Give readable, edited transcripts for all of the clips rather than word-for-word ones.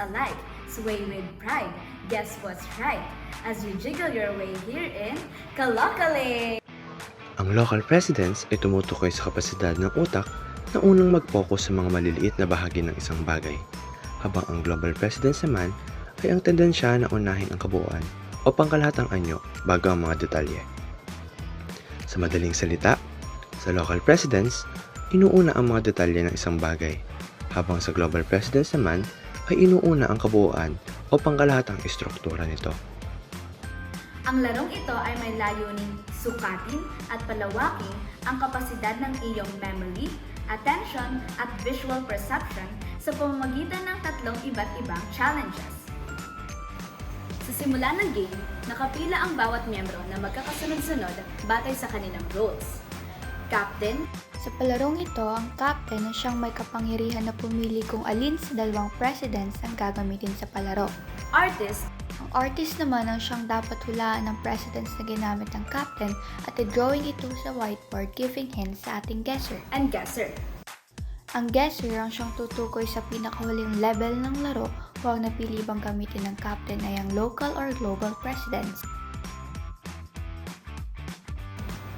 alike. Sway with pride. Guess what's right? As you jiggle your way here in Kalokale! Ang local presidents ay tumutukoy sa kapasidad ng utak na unang mag-focus sa mga maliliit na bahagi ng isang bagay, habang ang global presidents naman ay ang tendensya na unahin ang kabuuan o pangkalahatang anyo bago ang mga detalye. Sa madaling salita, sa local presidents, inuuna ang mga detalye ng isang bagay, habang sa global presidents naman ay inuuna ang kabuuan o pangkalahatang istruktura nito. Ang larong ito ay may layuning sukatin at palawakin ang kapasidad ng iyong memory, attention at visual perception sa pamamagitan ng tatlong iba't ibang challenges. Sa simula ng game, nakapila ang bawat miyembro na magkakasunod-sunod batay sa kanilang roles. Captain, Sa palarong ito, ang captain na siyang may kapangyarihan na pumili kung alin sa dalawang presidents ang gagamitin sa palaro. Artist, Ang artist naman ang siyang dapat hulaan ng presidents na ginamit ng captain at i-drawing ito sa whiteboard giving hints sa ating guesser. and Guesser. Ang guesser ang siyang tutukoy sa pinakahuling level ng laro kung ang napili bang gamitin ng captain ay ang local or global presidents.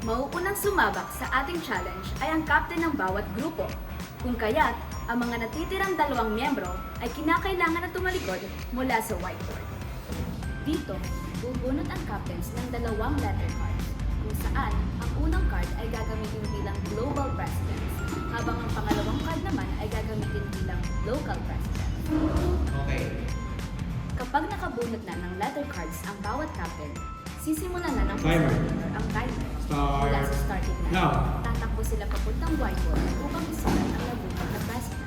Mauunang sumabak sa ating challenge ay ang captain ng bawat grupo. Kung kaya't, ang mga natitirang dalawang miyembro ay kinakailangan na tumalikod mula sa whiteboard. Dito, bubunot ang captains ng dalawang letter cards, kung saan ang unang card ay gagamitin bilang global presidents, habang ang pangalawang card naman ay gagamitin bilang local presidents. Okay. Kapag nakabunot na ng letter cards ang bawat captain, sisimulan na ng Timer. facilitator ang timer. Start. Mula sa starting line, Now. tatakbo sila papuntang whiteboard upang isulat ang nabunot na presidents.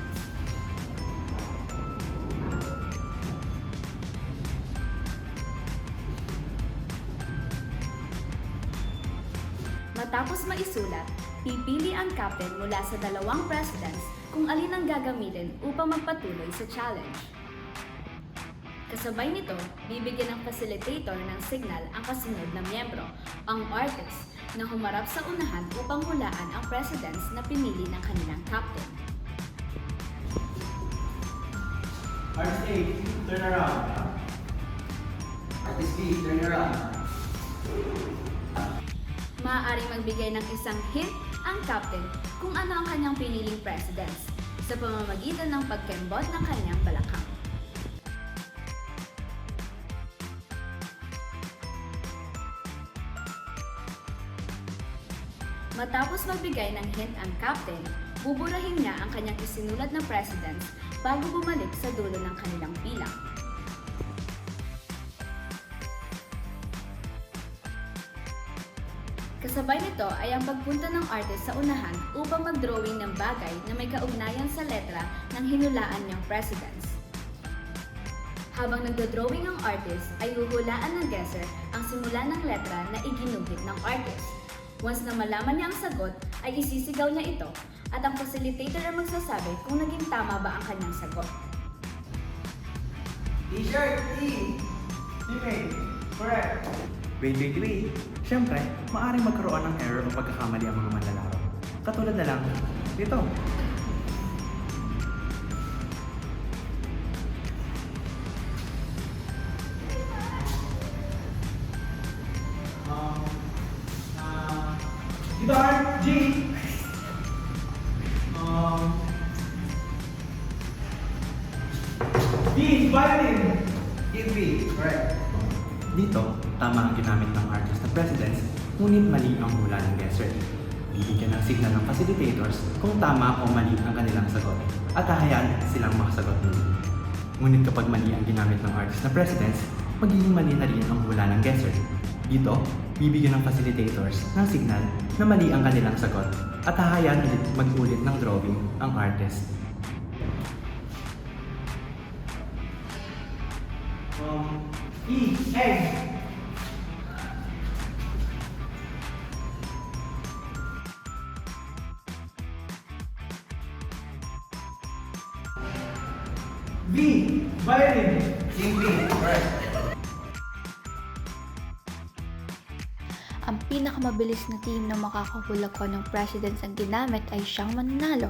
Matapos maisulat, pipili ang captain mula sa dalawang presidents kung alin ang gagamitin upang magpatuloy sa challenge. Kasabay nito, bibigyan ng facilitator ng signal ang kasunod na miyembro, ang artist, na humarap sa unahan upang hulaan ang presidents na pinili ng kanilang captain. Artist A, turn around. Artist B, turn around. Maaaring magbigay ng isang hint ang captain kung ano ang kanyang piniling presidents sa pamamagitan ng pagkembot ng kanyang balakang. Matapos magbigay ng hint ang captain, buburahin niya ang kanyang isinulat na presidents bago bumalik sa dulo ng kanilang bilang. Kasabay nito ay ang pagpunta ng artist sa unahan upang mag-drawing ng bagay na may kaugnayan sa letra ng hinulaan niyang presidents. Habang nagdo-drawing ang artist, ay huhulaan ng guesser ang simula ng letra na iginugit ng artist. Once na malaman niya ang sagot, ay isisigaw niya ito at ang facilitator ang magsasabi kung naging tama ba ang kanyang sagot. T-shirt E. Teammate. Correct. Wait. Siyempre, maaaring magkaroon ng error o pagkakamali ang mga manlalaro. Katulad na lang, dito. Guitar G. D, violin. Hit B. Correct. Dito, tama ang ginamit ng artist na presidents, ngunit mali ang hula ng guesser. Bibigyan ng signal ng facilitators kung tama o mali ang kanilang sagot at hahayaan silang makasagot muli. Ngunit kapag mali ang ginamit ng artist na presidents, magiging mali na rin ang hula ng guesser. Dito, bibigyan ng facilitators ng signal na mali ang kanilang sagot at hahayaan ulit mag-ulit ng drawing ang artist. E, egg. V, violin. King B. Correct. Ang pinakamabilis na team na makakahula ko ng presidents ang ginamit ay siyang mananalo.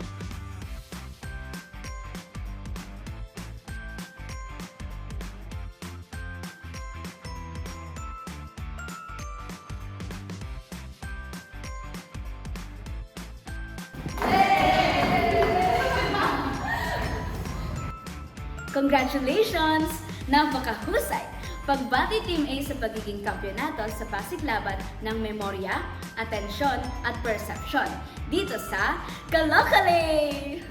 Congratulations! Napakahusay! Pagbati Team A sa pagiging kampyonato sa pasiglaban ng memorya, atensyon at perception dito sa Kalokale!